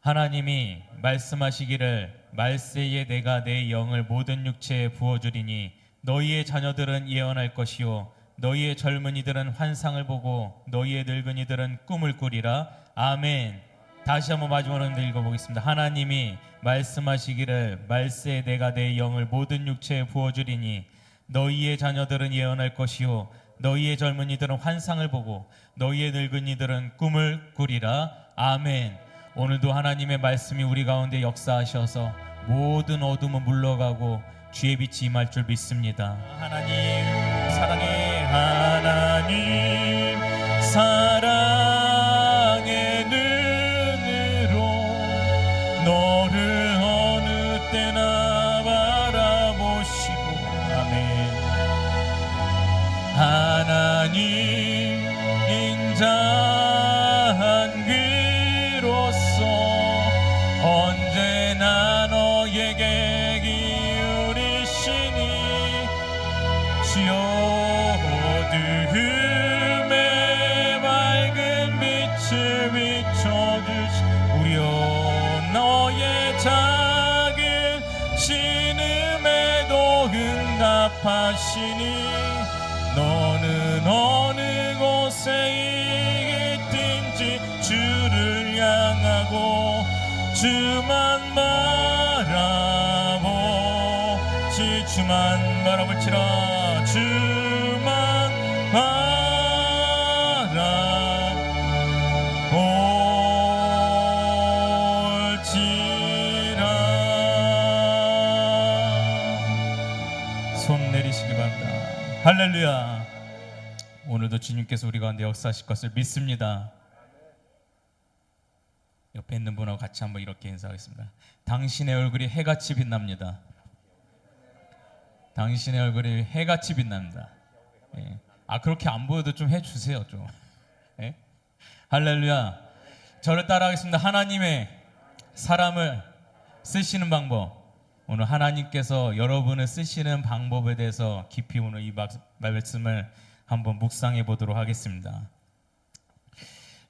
하나님이 말씀하시기를 말세에 내가 내 영을 모든 육체에 부어주리니 너희의 자녀들은 예언할 것이요 너희의 젊은이들은 환상을 보고 너희의 늙은이들은 꿈을 꾸리라. 아멘. 다시 한번 마지막으로 읽어보겠습니다. 하나님이 말씀하시기를 말세에 내가 내 영을 모든 육체에 부어주리니 너희의 자녀들은 예언할 것이요 너희의 젊은이들은 환상을 보고 너희의 늙은이들은 꿈을 꾸리라. 아멘. 오늘도 하나님의 말씀이 우리 가운데 역사하셔서 모든 어둠은 물러가고 주의 빛이 임할 줄 믿습니다. 하나님 사랑해. 하나님 사랑의 눈으로 너를 어느 때나 바라보시고. 아멘. 하나님 인자한 그로서 언제나 너에게 기울이시니 주여 어두움에 밝은 빛을 비춰주시오며 너의 작은 신음에도 응답하시니 너는 어느 곳에 있든지 주를 향하고 주만 바라보지. 주만 바라볼지라. 주만 바라볼지라. 손 내리시기 바랍니다. 할렐루야. 오늘도 주님께서 우리 가운데 역사하실 것을 믿습니다. 옆에 있는 분하고 같이 한번 이렇게 인사하겠습니다. 당신의 얼굴이 해같이 빛납니다. 당신의 얼굴이 해같이 빛납니다. 예. 그렇게 안 보여도 좀 해주세요 좀. 예? 할렐루야. 저를 따라하겠습니다. 하나님의 사람을 쓰시는 방법. 오늘 하나님께서 여러분을 쓰시는 방법에 대해서 깊이 오늘 이 말씀을 한번 묵상해 보도록 하겠습니다.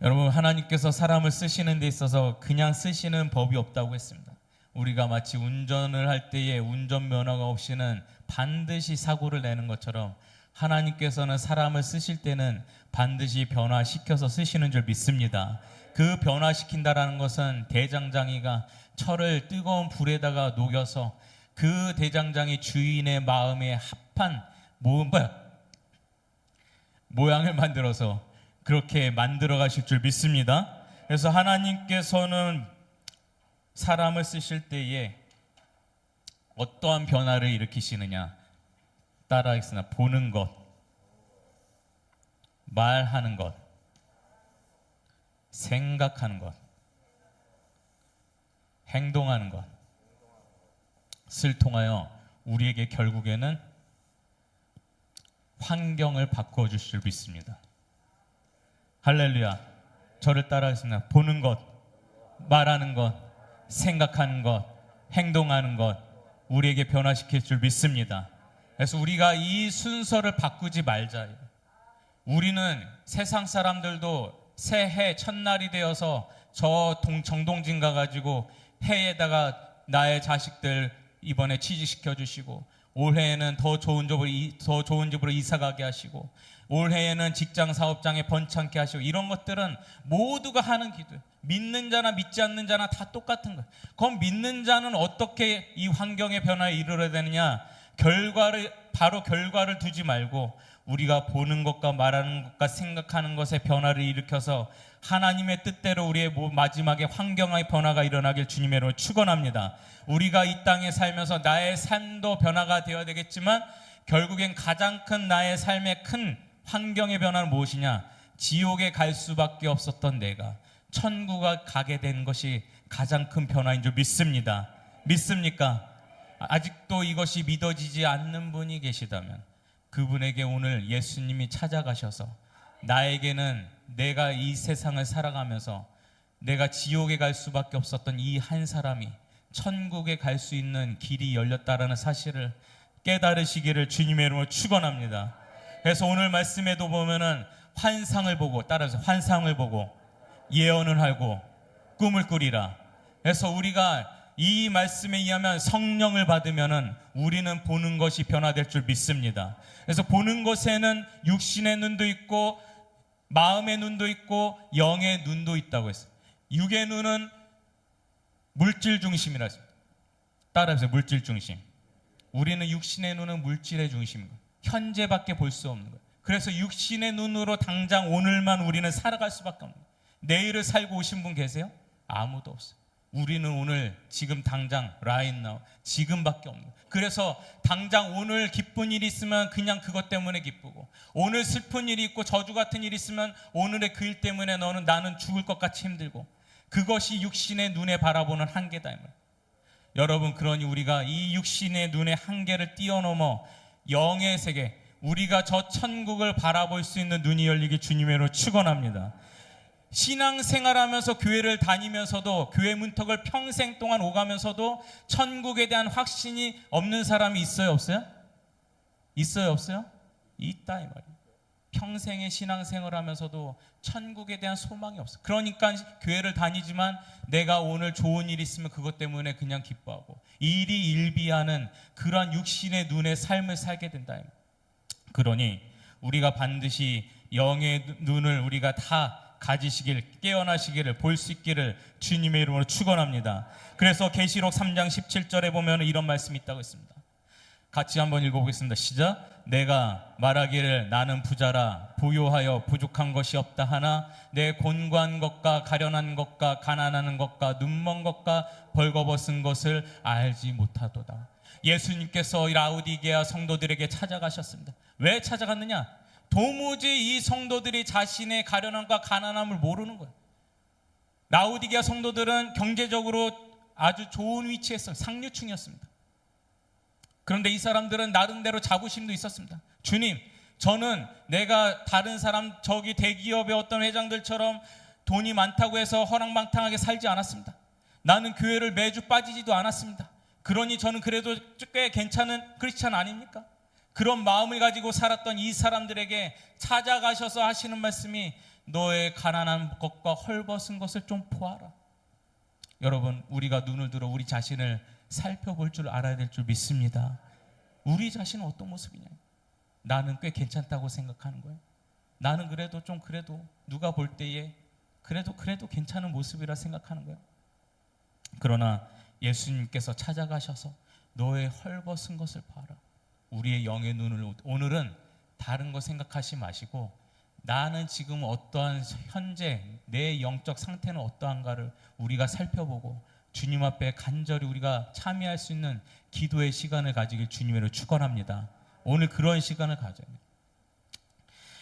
여러분, 하나님께서 사람을 쓰시는 데 있어서 그냥 쓰시는 법이 없다고 했습니다. 우리가 마치 운전을 할 때에 운전면허가 없이는 반드시 사고를 내는 것처럼 하나님께서는 사람을 쓰실 때는 반드시 변화시켜서 쓰시는 줄 믿습니다. 그 변화시킨다라는 것은 대장장이가 철을 뜨거운 불에다가 녹여서 그 대장장이 주인의 마음에 합한 모양을 만들어서 그렇게 만들어 가실 줄 믿습니다. 그래서 하나님께서는 사람을 쓰실 때에 어떠한 변화를 일으키시느냐. 따라하겠습니다. 보는 것, 말하는 것, 생각하는 것, 행동하는 것을 통하여 우리에게 결국에는 환경을 바꿔주실 줄 믿습니다. 할렐루야. 저를 따라하겠습니다. 보는 것, 말하는 것, 생각하는 것, 행동하는 것, 우리에게 변화시킬 줄 믿습니다. 그래서 우리가 이 순서를 바꾸지 말자. 우리는 세상 사람들도 새해 첫날이 되어서 정동진 가가지고 해에다가 나의 자식들 이번에 취직시켜 주시고, 올해에는 더 좋은 집으로 이사 가게 하시고, 올해에는 직장 사업장에 번창케 하시고, 이런 것들은 모두가 하는 기도. 믿는 자나 믿지 않는 자나 다 똑같은 거예요. 그럼 믿는 자는 어떻게 이 환경의 변화에 이르러야 되느냐? 바로 결과를 두지 말고 우리가 보는 것과 말하는 것과 생각하는 것의 변화를 일으켜서 하나님의 뜻대로 우리의 마지막에 환경의 변화가 일어나길 주님의 이름으로 축원합니다. 우리가 이 땅에 살면서 나의 삶도 변화가 되어야 되겠지만 결국엔 가장 큰 나의 삶의 큰 환경의 변화는 무엇이냐? 지옥에 갈 수밖에 없었던 내가 천국에 가게 된 것이 가장 큰 변화인 줄 믿습니다. 믿습니까? 아직도 이것이 믿어지지 않는 분이 계시다면 그분에게 오늘 예수님이 찾아가셔서 나에게는 내가 이 세상을 살아가면서 내가 지옥에 갈 수밖에 없었던 이 한 사람이 천국에 갈 수 있는 길이 열렸다라는 사실을 깨달으시기를 주님의 이름으로 축원합니다. 그래서 오늘 말씀에도 보면은 환상을 보고, 따라서 환상을 보고 예언을 하고 꿈을 꾸리라. 그래서 우리가 이 말씀에 의하면 성령을 받으면은 우리는 보는 것이 변화될 줄 믿습니다. 그래서 보는 것에는 육신의 눈도 있고 마음의 눈도 있고 영의 눈도 있다고 했어요. 육의 눈은 물질 중심이라 했습니다. 따라해보세요. 물질 중심. 우리는 육신의 눈은 물질의 중심인 거예요. 현재밖에 볼 수 없는 거예요. 그래서 육신의 눈으로 당장 오늘만 우리는 살아갈 수밖에 없는 거예요. 내일을 살고 오신 분 계세요? 아무도 없어요. 우리는 오늘 지금 당장 right now 지금밖에 없는 거예요. 그래서 당장 오늘 기쁜 일이 있으면 그냥 그것 때문에 기쁘고, 오늘 슬픈 일이 있고 저주 같은 일이 있으면 오늘의 그 일 때문에 나는 죽을 것 같이 힘들고, 그것이 육신의 눈에 바라보는 한계다. 여러분, 그러니 우리가 이 육신의 눈의 한계를 뛰어넘어 영의 세계, 우리가 저 천국을 바라볼 수 있는 눈이 열리기 주님으로 축원합니다. 신앙생활하면서 교회를 다니면서도, 교회 문턱을 평생 동안 오가면서도 천국에 대한 확신이 없는 사람이 있어요, 없어요? 있어요, 없어요? 있다 이 말이에요. 평생의 신앙생활하면서도 천국에 대한 소망이 없어. 그러니까 교회를 다니지만 내가 오늘 좋은 일이 있으면 그것 때문에 그냥 기뻐하고 일이 일비하는 그러한 육신의 눈의 삶을 살게 된다. 그러니 우리가 반드시 영의 눈을 우리가 다 가지시길, 깨어나시기를, 볼 수 있기를 주님의 이름으로 축원합니다. 그래서 계시록 3장 17절에 보면 이런 말씀이 있다고 했습니다. 같이 한번 읽어보겠습니다. 시작. 내가 말하기를 나는 부자라 부요하여 부족한 것이 없다 하나 내 곤고한 것과 가련한 것과 가난한 것과 눈먼 것과 벌거벗은 것을 알지 못하도다. 예수님께서 라우디게아 성도들에게 찾아가셨습니다. 왜 찾아갔느냐? 도무지 이 성도들이 자신의 가련함과 가난함을 모르는 거예요. 라우디게아 성도들은 경제적으로 아주 좋은 위치에서 상류층이었습니다. 그런데 이 사람들은 나름대로 자부심도 있었습니다. 주님, 저는 내가 다른 사람, 저기 대기업의 어떤 회장들처럼 돈이 많다고 해서 허랑방탕하게 살지 않았습니다. 나는 교회를 매주 빠지지도 않았습니다. 그러니 저는 그래도 꽤 괜찮은 크리스찬 아닙니까? 그런 마음을 가지고 살았던 이 사람들에게 찾아가셔서 하시는 말씀이 너의 가난한 것과 헐벗은 것을 좀 보아라. 여러분, 우리가 눈을 들어 우리 자신을 살펴볼 줄 알아야 될 줄 믿습니다. 우리 자신은 어떤 모습이냐? 나는 꽤 괜찮다고 생각하는 거예요. 나는 그래도 누가 볼 때에 그래도 괜찮은 모습이라 생각하는 거예요. 그러나 예수님께서 찾아가셔서 너의 헐벗은 것을 봐라. 우리의 영의 눈을 오늘은 다른 거 생각하지 마시고 나는 지금 어떠한 현재 내 영적 상태는 어떠한가를 우리가 살펴보고 주님 앞에 간절히 우리가 참여할 수 있는 기도의 시간을 가지길 주님으로 축원합니다. 오늘 그런 시간을 가져야 합니다.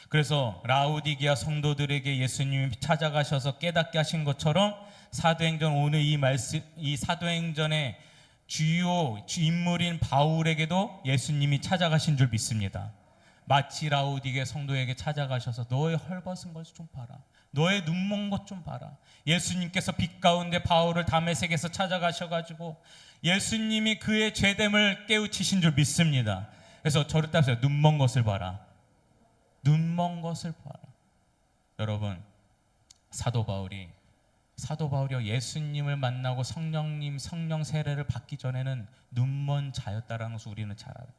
그래서 라우디게아 성도들에게 예수님이 찾아가셔서 깨닫게 하신 것처럼 사도행전 오늘 이 사도행전의 주요 인물인 바울에게도 예수님이 찾아가신 줄 믿습니다. 마치 라우디게아 성도에게 찾아가셔서 너의 헐벗은 것 좀 봐라. 너의 눈먼 것 좀 봐라. 예수님께서 빛 가운데 바울을 다메섹에서 찾아가셔가지고 예수님이 그의 죄됨을 깨우치신 줄 믿습니다. 그래서 저를 따라서 눈먼 것을 봐라. 눈먼 것을 봐라. 여러분, 사도 바울이요 예수님을 만나고 성령 세례를 받기 전에는 눈먼 자였다라는 것을 우리는 잘 알아요.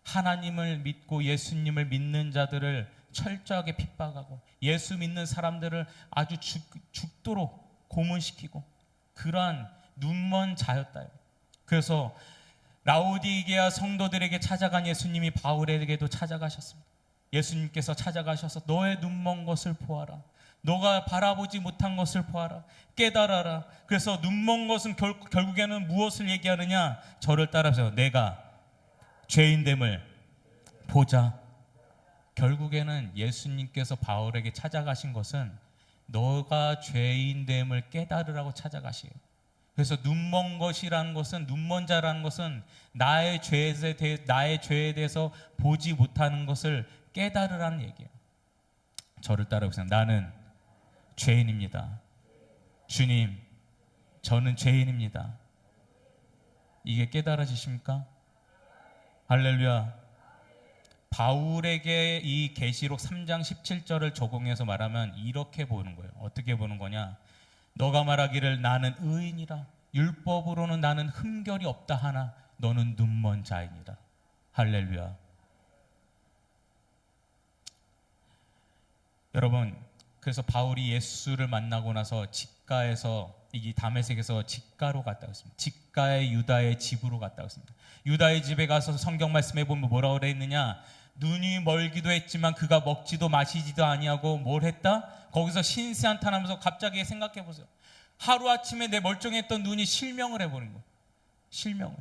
하나님을 믿고 예수님을 믿는 자들을 철저하게 핍박하고 예수 믿는 사람들을 아주 죽도록 고문시키고 그러한 눈먼 자였다. 그래서 라우디게아 성도들에게 찾아간 예수님이 바울에게도 찾아가셨습니다. 예수님께서 찾아가셔서 너의 눈먼 것을 보아라. 너가 바라보지 못한 것을 보아라. 깨달아라. 그래서 눈먼 것은 결국에는 무엇을 얘기하느냐? 저를 따라서 내가 죄인됨을 보자. 결국에는 예수님께서 바울에게 찾아가신 것은 너가 죄인됨을 깨달으라고 찾아가시에요. 그래서 눈먼 것이라는 것은, 눈먼 자라는 것은 나의 죄에 대해서 보지 못하는 것을 깨달으라는 얘기예요. 저를 따라오세요. 나는 죄인입니다. 주님, 저는 죄인입니다. 이게 깨달아지십니까? 할렐루야. 바울에게 이 계시록 3장 17절을 적용해서 말하면 이렇게 보는 거예요. 어떻게 보는 거냐? 너가 말하기를 나는 의인이라 율법으로는 나는 흠결이 없다 하나 너는 눈먼 자이니라. 할렐루야. 여러분, 그래서 바울이 예수를 만나고 나서 직가에서 이 다메섹에서 직가로 갔다고 했습니다. 직가의 유다의 집으로 갔다고 했습니다. 유다의 집에 가서 성경 말씀에 보면 뭐라고 그래 있느냐? 눈이 멀기도 했지만 그가 먹지도 마시지도 아니하고 뭘 했다? 거기서 신세 한탄하면서 갑자기 생각해 보세요. 하루아침에 내 멀쩡했던 눈이 실명을 해버린 거예요. 실명을.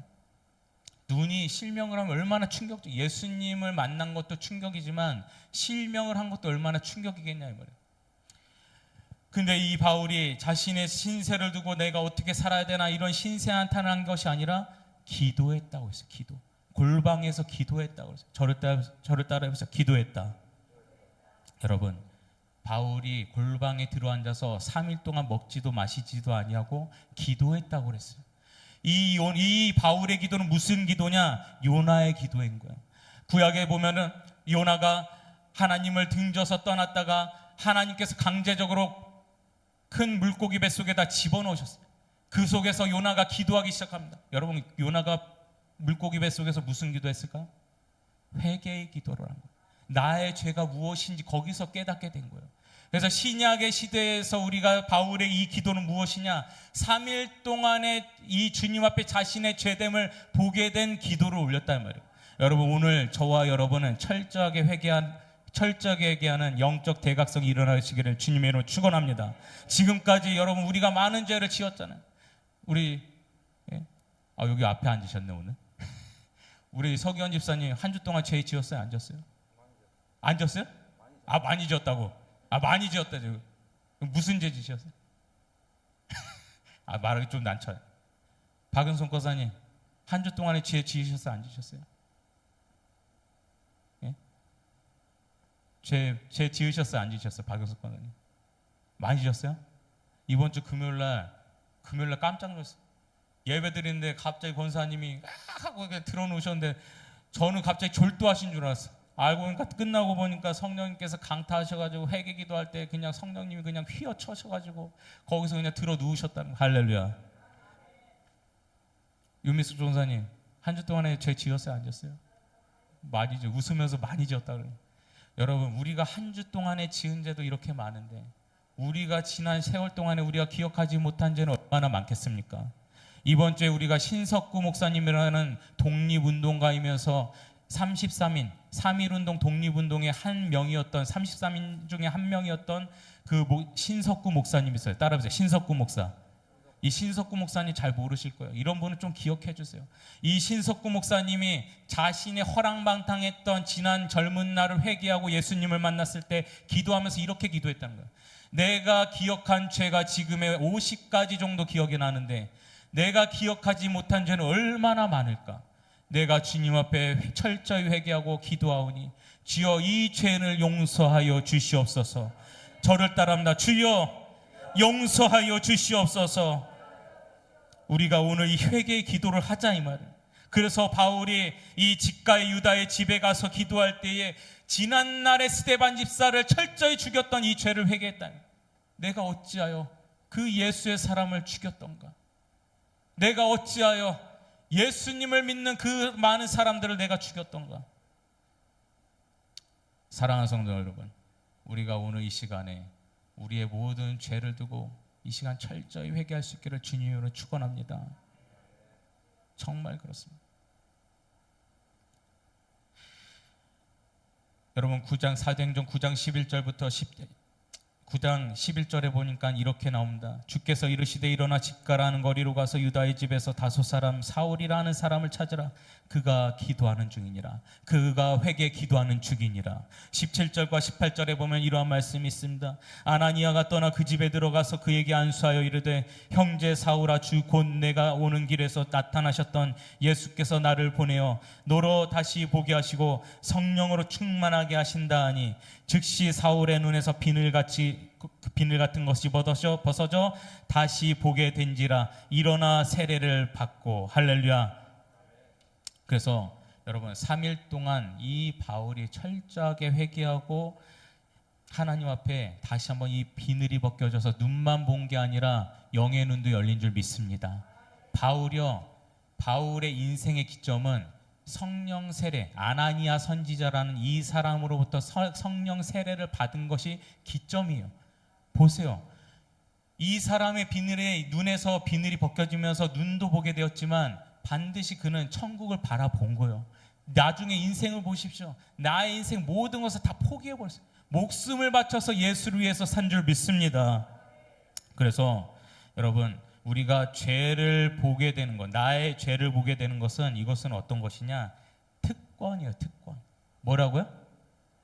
눈이 실명을 하면 얼마나 충격적. 예수님을 만난 것도 충격이지만 실명을 한 것도 얼마나 충격이겠냐 이 말이에요. 근데 이 바울이 자신의 신세를 두고 내가 어떻게 살아야 되나 이런 신세 한탄을 한 것이 아니라 기도했다고 했어요. 기도. 골방에서 기도했다고 했어요. 저를 따라해보세요. 기도했다. 여러분, 바울이 골방에 들어앉아서 3일 동안 먹지도 마시지도 아니하고 기도했다고 그랬어요. 이 바울의 기도는 무슨 기도냐? 요나의 기도인 거예요. 구약에 보면은 요나가 하나님을 등져서 떠났다가 하나님께서 강제적으로 큰 물고기 뱃속에다 집어넣으셨어요. 그 속에서 요나가 기도하기 시작합니다. 여러분, 요나가 물고기 뱃속에서 무슨 기도했을까요? 회개의 기도를 한 거예요. 나의 죄가 무엇인지 거기서 깨닫게 된 거예요. 그래서 신약의 시대에서 우리가 바울의 이 기도는 무엇이냐? 3일 동안의 이 주님 앞에 자신의 죄됨을 보게 된 기도를 올렸단 말이에요. 여러분, 오늘 저와 여러분은 철저하게 회개하는 영적 대각성이 일어나시기를 주님의 이름으로 축원합니다. 지금까지 여러분 우리가 많은 죄를 지었잖아요. 우리 여기 앞에 앉으셨네 오늘. 우리 서기현 집사님 한 주 동안 죄 지었어요? 안 지었어요? 안 지었어요? 많이 지었다고. 많이 지었다 지금. 무슨 죄 지셨어요? 말하기 좀 난처해. 박은성 권사님 한 주 동안에 죄 지으셨어요? 안 지으셨어요? 죄 지으셨어요? 안 지으셨어요? 박은성 권사님 많이 지으셨어요? 이번 주 금요일날 깜짝 놀랐어요. 예배 드리는데 갑자기 권사님이 하고 들어놓으셨는데 저는 갑자기 졸도하신 줄 알았어요. 알고 보니까 끝나고 보니까 성령님께서 강타하셔가지고 회개 기도할 때 그냥 성령님이 그냥 휘어쳐셔가지고 거기서 그냥 들어 누우셨다는. 할렐루야. 유미숙 전사님 한 주 동안에 죄 지었어요? 안 지었어요? 많이 지었어요. 웃으면서 많이 지었다 그래요. 여러분, 우리가 한 주 동안에 지은 죄도 이렇게 많은데 우리가 지난 세월 동안에 우리가 기억하지 못한 죄는 얼마나 많겠습니까? 이번 주에 우리가 신석구 목사님이라는 독립운동가이면서 33인 3.1운동 독립운동의 한 명이었던 33인 중에 한 명이었던 그 신석구 목사님이 있어요. 따라해보세요. 신석구 목사. 이 신석구 목사님 잘 모르실 거예요. 이런 분은 좀 기억해 주세요. 이 신석구 목사님이 자신의 허랑방탕했던 지난 젊은 날을 회개하고 예수님을 만났을 때 기도하면서 이렇게 기도했다는 거예요. 내가 기억한 죄가 지금의 50가지 정도 기억이 나는데 내가 기억하지 못한 죄는 얼마나 많을까? 내가 주님 앞에 철저히 회개하고 기도하오니 주여 이 죄를 용서하여 주시옵소서. 저를 따라합니다. 주여 용서하여 주시옵소서. 우리가 오늘 이 회개의 기도를 하자 이 말이에요. 그래서 바울이 이 직가의 유다의 집에 가서 기도할 때에 지난날의 스데반 집사를 철저히 죽였던 이 죄를 회개했다. 내가 어찌하여 그 예수의 사람을 죽였던가? 내가 어찌하여 예수님을 믿는 그 많은 사람들을 내가 죽였던가? 사랑하는 성도 여러분, 우리가 오늘 이 시간에 우리의 모든 죄를 두고 이 시간 철저히 회개할 수 있기를 주님으로 축원합니다. 정말 그렇습니다. 여러분, 사도행전 9장 11절부터 9장 11절에 보니까 이렇게 나옵니다. 주께서 이르시되 일어나 직가라는 거리로 가서 유다의 집에서 다소 사람 사울이라는 사람을 찾으라. 그가 기도하는 중이니라. 그가 회개 기도하는 중이니라. 17절과 18절에 보면 이러한 말씀이 있습니다. 아나니아가 떠나 그 집에 들어가서 그에게 안수하여 이르되 형제 사울아, 주 곧 내가 오는 길에서 나타나셨던 예수께서 나를 보내어 너로 다시 보게 하시고 성령으로 충만하게 하신다 하니 즉시 사울의 눈에서 비늘 같은 것이 벗어져 다시 보게 된지라. 일어나 세례를 받고. 할렐루야. 그래서 여러분 3일 동안 이 바울이 철저하게 회개하고 하나님 앞에 다시 한번 이 비늘이 벗겨져서 눈만 본 게 아니라 영의 눈도 열린 줄 믿습니다. 바울의 인생의 기점은 성령 세례, 아나니아 선지자라는 이 사람으로부터 성령 세례를 받은 것이 기점이에요. 보세요. 이 사람의 눈에서 비늘이 벗겨지면서 눈도 보게 되었지만 반드시 그는 천국을 바라본 거예요. 나중에 인생을 보십시오. 나의 인생 모든 것을 다 포기해버렸어요. 목숨을 바쳐서 예수를 위해서 산 줄 믿습니다. 그래서 여러분, 우리가 죄를 보게 되는 것, 나의 죄를 보게 되는 것은, 이것은 어떤 것이냐? 특권이에요. 특권. 뭐라고요?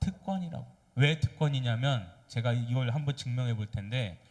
특권이라고. 왜 특권이냐면 제가 이걸 한번 증명해 볼 텐데,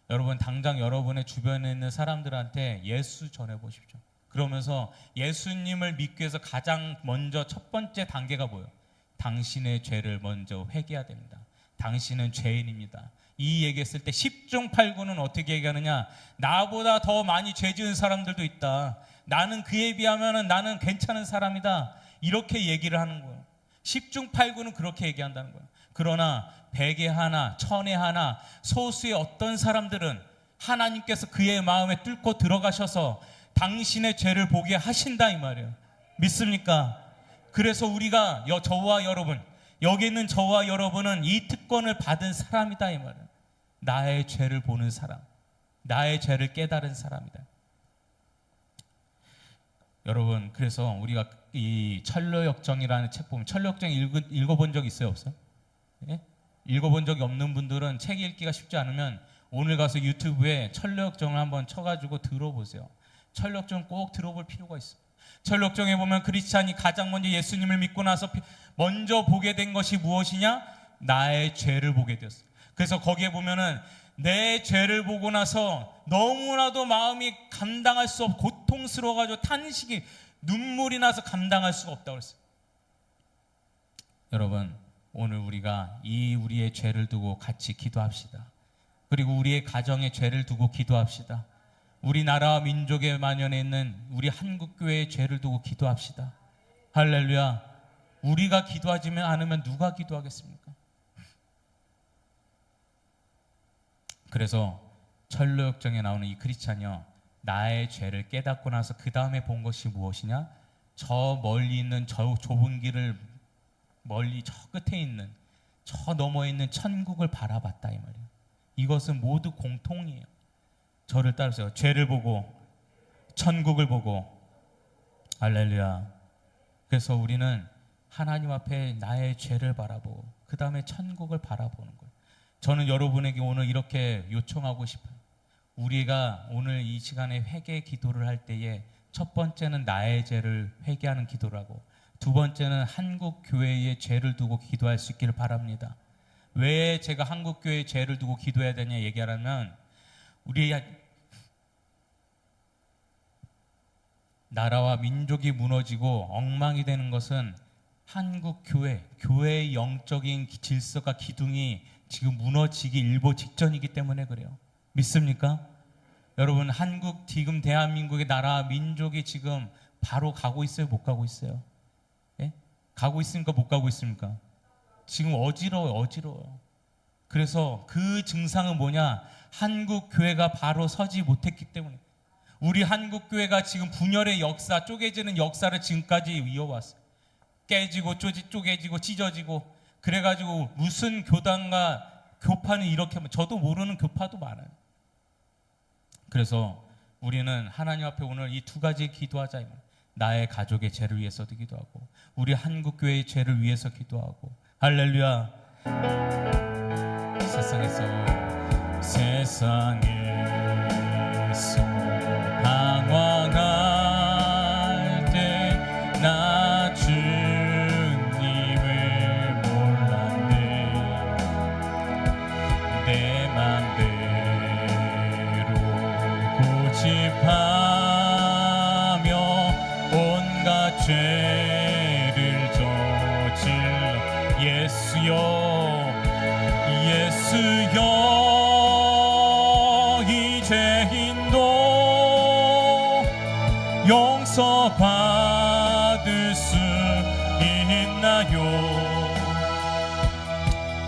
여러분 당장 여러분의 주변에 있는 사람들한테 예수 전해 보십시오. 그러면서 예수님을 믿기 위해서 가장 먼저 첫 번째 단계가 뭐예요? 당신의 죄를 먼저 회개해야 됩니다. 당신은 죄인입니다. 이 얘기했을 때 10중 8구는 어떻게 얘기하느냐? 나보다 더 많이 죄 지은 사람들도 있다. 나는 그에 비하면 나는 괜찮은 사람이다. 이렇게 얘기를 하는 거예요. 10중 8구는 그렇게 얘기한다는 거예요. 그러나 100에 하나, 1000에 하나, 소수의 어떤 사람들은 하나님께서 그의 마음에 뚫고 들어가셔서 당신의 죄를 보게 하신다 이 말이에요. 믿습니까? 그래서 우리가 저와 여러분, 여기 있는 저와 여러분은 이 특권을 받은 사람이다 이 말이에요. 나의 죄를 보는 사람, 나의 죄를 깨달은 사람이다. 여러분, 그래서 우리가 이 천로역정이라는 책 보면, 천로역정 읽어본 적 있어요, 없어요? 예? 읽어본 적이 없는 분들은 책 읽기가 쉽지 않으면 오늘 가서 유튜브에 천로역정을 한번 쳐가지고 들어보세요. 천로역정 꼭 들어볼 필요가 있어요. 천로역정에 보면 크리스찬이 가장 먼저 예수님을 믿고 나서 먼저 보게 된 것이 무엇이냐? 나의 죄를 보게 되었어요. 그래서 거기에 보면은 내 죄를 보고 나서 너무나도 마음이 감당할 수 없고 고통스러워가지고 탄식이, 눈물이 나서 감당할 수가 없다고 그랬어요. 여러분, 오늘 우리가 이 우리의 죄를 두고 같이 기도합시다. 그리고 우리의 가정의 죄를 두고 기도합시다. 우리나라와 민족에 만연해 있는 우리 한국교회의 죄를 두고 기도합시다. 할렐루야. 우리가 기도하지 않으면 누가 기도하겠습니까? 그래서 천로역정에 나오는 이 크리스찬이요, 나의 죄를 깨닫고 나서 그 다음에 본 것이 무엇이냐? 저 멀리 있는 저 좁은 길을, 멀리 저 끝에 있는, 저 너머에 있는 천국을 바라봤다 이 말이에요. 이것은 모두 공통이에요. 저를 따르세요. 죄를 보고 천국을 보고. 할렐루야. 그래서 우리는 하나님 앞에 나의 죄를 바라보고 그 다음에 천국을 바라보는 거예요. 저는 여러분에게 오늘 이렇게 요청하고 싶어요. 우리가 오늘 이 시간에 회개 기도를 할 때에 첫 번째는 나의 죄를 회개하는 기도라고, 두 번째는 한국 교회의 죄를 두고 기도할 수 있기를 바랍니다. 왜 제가 한국 교회의 죄를 두고 기도해야 되냐 얘기하면, 우리 나라와 민족이 무너지고 엉망이 되는 것은 한국 교회의 영적인 질서가, 기둥이 지금 무너지기 일보 직전이기 때문에 그래요. 믿습니까? 여러분, 지금 대한민국의 나라 민족이 지금 바로 가고 있어요? 못 가고 있어요? 예? 가고 있습니까? 못 가고 있습니까? 지금 어지러워요. 그래서 그 증상은 뭐냐? 한국 교회가 바로 서지 못했기 때문에. 우리 한국 교회가 지금 분열의 역사, 쪼개지는 역사를 지금까지 이어왔어요. 깨지고 쪼개지고 찢어지고, 그래가지고 무슨 교단과 교파는 이렇게 하면 저도 모르는 교파도 많아요. 그래서 우리는 하나님 앞에 오늘 이 두 가지 기도하자. 나의 가족의 죄를 위해서도 기도하고 우리 한국 교회의 죄를 위해서 기도하고. 할렐루야. 세상에서 방황할 때 나 주님을 몰랐네. 내 맘대로 고집하며 온갖 죄를 저질러 예수여 이 죄인도 용서받을 수 있나요?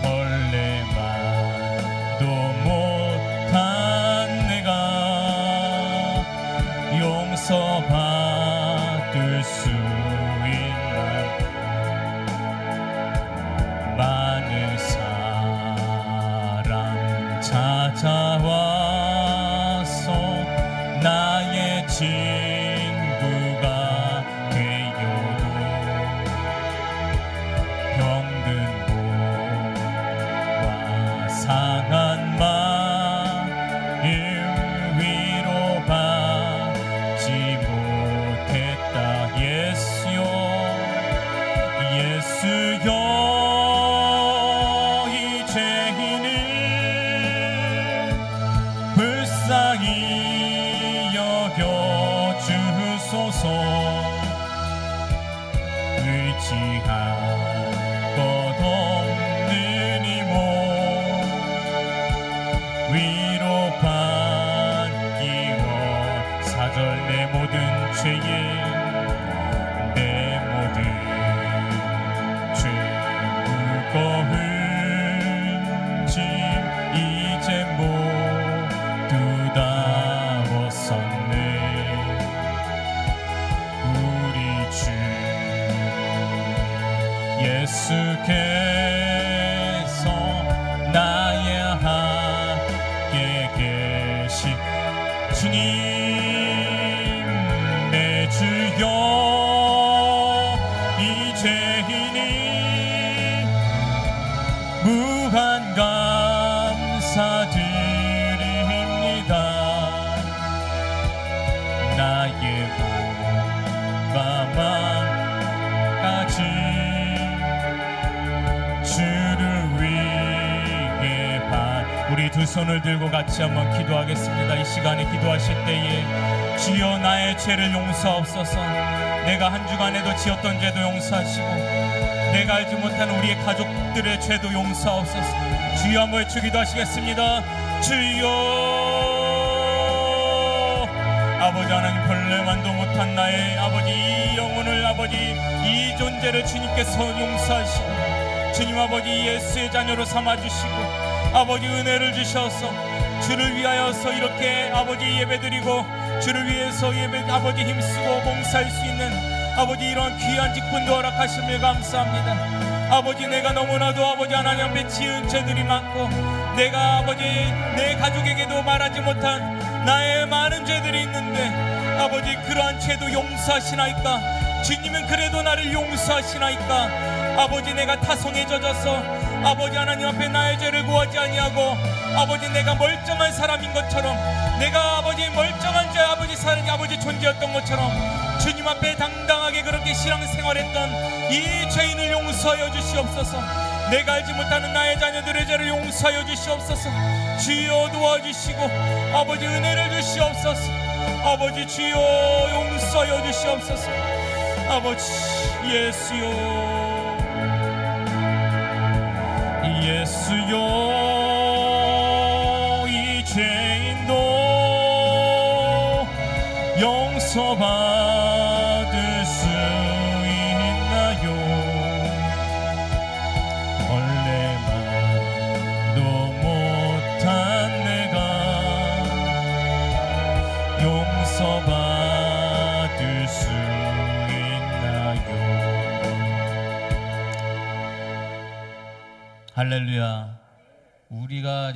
벌레만 용서받을 수 있는 많은 사람 찾아와서 나의 친구가 되어도 병든 몸과 상한 마음 위로받지 못했다. 예수여 예수여 이 죄인을 불쌍히 여겨주소서. 의지할 것 없는 이몸 위로받기원. 4절 내 모든 죄에 내 모든 죄 무거운 짐 이제 모두 다 벗었네. 우리 주 예수께서 나의 함께 계시. 주님 내 주여 이 죄인이 무한 감사드립니다. 나의 온 마음까지 주를 위해 우리 두 손을 들고 같이 한번 기도하겠습니다. 이 시간에 기도하실 때에 주여 나의 죄를 용서하옵소서. 내가 한 주간에도 지었던 죄도 용서하시고 내가 알지 못한 우리의 가족들의 죄도 용서하옵소서. 주여 한번 외치기도 하시겠습니다. 주여 아버지 하나님 벌레만도 못한 나의 아버지 이 영혼을 아버지 이 존재를 주님께서 용서하시고 주님 아버지 예수의 자녀로 삼아주시고 아버지 은혜를 주셔서 주를 위하여서 이렇게 아버지 예배드리고 주를 위해서 예배 아버지 힘쓰고 봉사할 수 있는 아버지 이러한 귀한 직분도 허락하심을 감사합니다. 아버지 내가 너무나도 아버지 하나님 앞에 지은 죄들이 많고 내가 아버지 내 가족에게도 말하지 못한 나의 많은 죄들이 있는데 아버지 그러한 죄도 용서하시나이까. 주님은 그래도 나를 용서하시나이까. 아버지 내가 타성에 젖어서 아버지 하나님 앞에 나의 죄를 구하지 아니하고 아버지 내가 멀쩡한 사람인 것처럼 내가 아버지 멀쩡한 죄 아버지 사는 아버지 존재였던 것처럼 주님 앞에 당당하게 그렇게 신앙생활했던 이 죄인을 용서하여 주시옵소서. 내가 알지 못하는 나의 자녀들의 죄를 용서하여 주시옵소서. 주여 도와주시고 아버지 은혜를 주시옵소서. 아버지 주여 용서하여 주시옵소서. 아버지 예수여 예수여 이 죄인도 용서받을 수 있나요? 원래만도 못한 내가 용서받을 수 있나요? 할렐루야. 우리가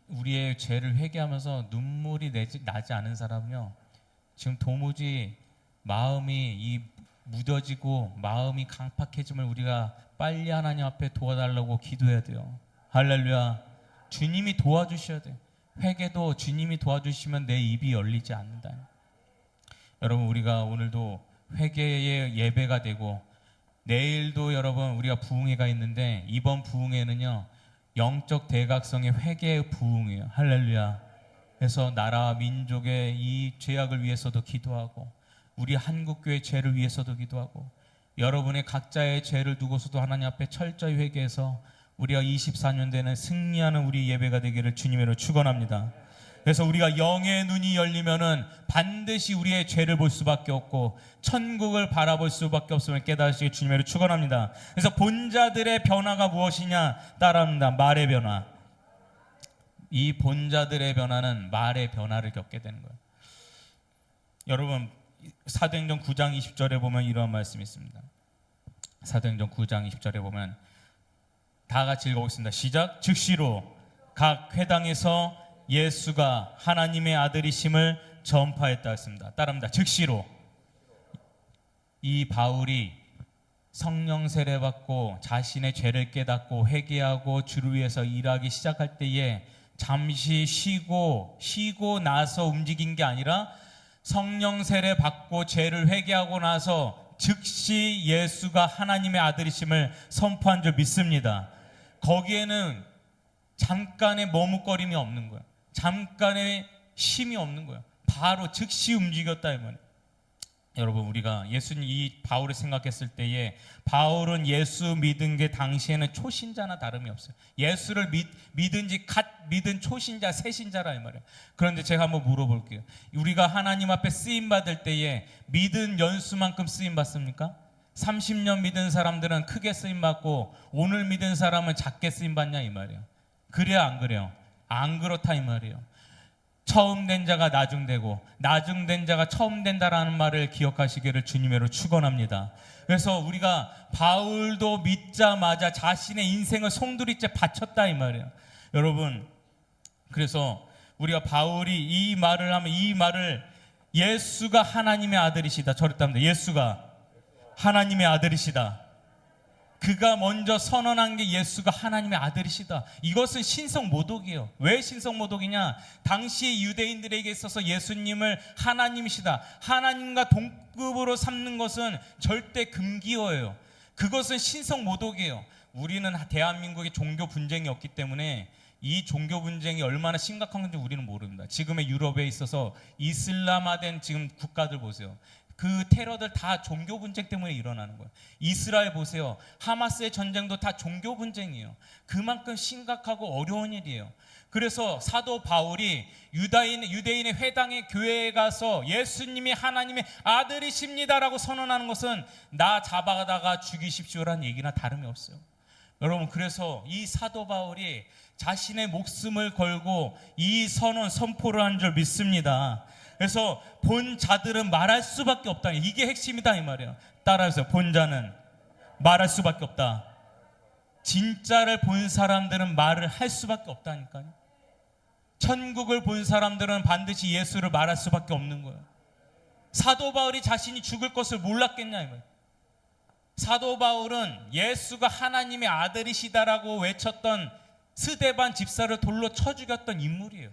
우리의 죄를 회개하면서 눈물이 나지 않은 사람은요 지금 도무지 마음이 무뎌지고 마음이 강팍해짐을 우리가 빨리 하나님 앞에 도와달라고 기도해야 돼요. 할렐루야. 주님이 도와주셔야 돼요. 회개도 주님이 도와주시면 내 입이 열리지 않는다. 여러분 우리가 오늘도 회개의 예배가 되고 내일도 여러분 우리가 부흥회가 있는데 이번 부흥회는요 영적 대각성의 회개의 부흥이에요. 할렐루야. 그래서 나라와 민족의 이 죄악을 위해서도 기도하고 우리 한국교회 죄를 위해서도 기도하고 여러분의 각자의 죄를 두고서도 하나님 앞에 철저히 회개해서 우리가 24년대는 승리하는 우리 예배가 되기를 주님으로 축원합니다. 그래서 우리가 영의 눈이 열리면은 반드시 우리의 죄를 볼 수밖에 없고 천국을 바라볼 수밖에 없음을 깨달으시길 주님으로 축원합니다. 그래서 본자들의 변화가 무엇이냐 따라합니다. 말의 변화. 이 본자들의 변화는 말의 변화를 겪게 되는 거예요. 여러분 사도행전 9장 20절에 보면 이런 말씀이 있습니다. 사도행전 9장 20절에 보면 다 같이 읽어보겠습니다. 시작. 즉시로 각 회당에서 예수가 하나님의 아들이심을 전파했다 했습니다. 따라합니다. 즉시로. 이 바울이 성령 세례받고 자신의 죄를 깨닫고 회개하고 주를 위해서 일하기 시작할 때에 잠시 쉬고 나서 움직인 게 아니라 성령 세례받고 죄를 회개하고 나서 즉시 예수가 하나님의 아들이심을 선포한 줄 믿습니다. 거기에는 잠깐의 머뭇거림이 없는 거예요. 잠깐의 쉼이 없는 거예요. 바로 즉시 움직였다 이 말이에요. 여러분, 우리가 예수님 이 바울을 생각했을 때에 바울은 예수 믿은 게 당시에는 초신자나 다름이 없어요. 예수를 믿은지 갓 믿은 초신자, 새신자라 이 말이에요. 그런데 제가 한번 물어볼게요. 우리가 하나님 앞에 쓰임 받을 때에 믿은 연수만큼 쓰임 받습니까? 30년 믿은 사람들은 크게 쓰임 받고 오늘 믿은 사람은 작게 쓰임 받냐 이 말이에요. 그래야 안 그래요? 안 그렇다 이 말이에요. 처음 된 자가 나중되고 나중된 자가 처음 된다라는 말을 기억하시기를 주님으로 축원합니다. 그래서 우리가 바울도 믿자마자 자신의 인생을 송두리째 바쳤다 이 말이에요. 여러분, 그래서 우리가 바울이 이 말을 하면 이 말을 예수가 하나님의 아들이시다. 저를 따릅니다. 예수가 하나님의 아들이시다. 그가 먼저 선언한 게 예수가 하나님의 아들이시다. 이것은 신성모독이에요. 왜 신성모독이냐? 당시 유대인들에게 있어서 예수님을 하나님이시다, 하나님과 동급으로 삼는 것은 절대 금기어예요. 그것은 신성모독이에요. 우리는 대한민국에 종교 분쟁이 없기 때문에 이 종교 분쟁이 얼마나 심각한 건지 우리는 모릅니다. 지금의 유럽에 있어서 이슬람화된 지금 국가들 보세요. 그 테러들 다 종교 분쟁 때문에 일어나는 거예요. 이스라엘 보세요. 하마스의 전쟁도 다 종교 분쟁이에요. 그만큼 심각하고 어려운 일이에요. 그래서 사도 바울이 유대인의 회당의 교회에 가서 예수님이 하나님의 아들이십니다라고 선언하는 것은 나 잡아다가 죽이십시오라는 얘기나 다름이 없어요. 여러분, 그래서 이 사도 바울이 자신의 목숨을 걸고 이 선포를 한 줄 믿습니다. 그래서 본 자들은 말할 수밖에 없다. 이게 핵심이다 이 말이에요. 따라해서 본 자는 말할 수밖에 없다. 진짜를 본 사람들은 말을 할 수밖에 없다니까요. 천국을 본 사람들은 반드시 예수를 말할 수밖에 없는 거예요. 사도 바울이 자신이 죽을 것을 몰랐겠냐 이 말이에요. 사도 바울은 예수가 하나님의 아들이시다라고 외쳤던 스데반 집사를 돌로 쳐 죽였던 인물이에요.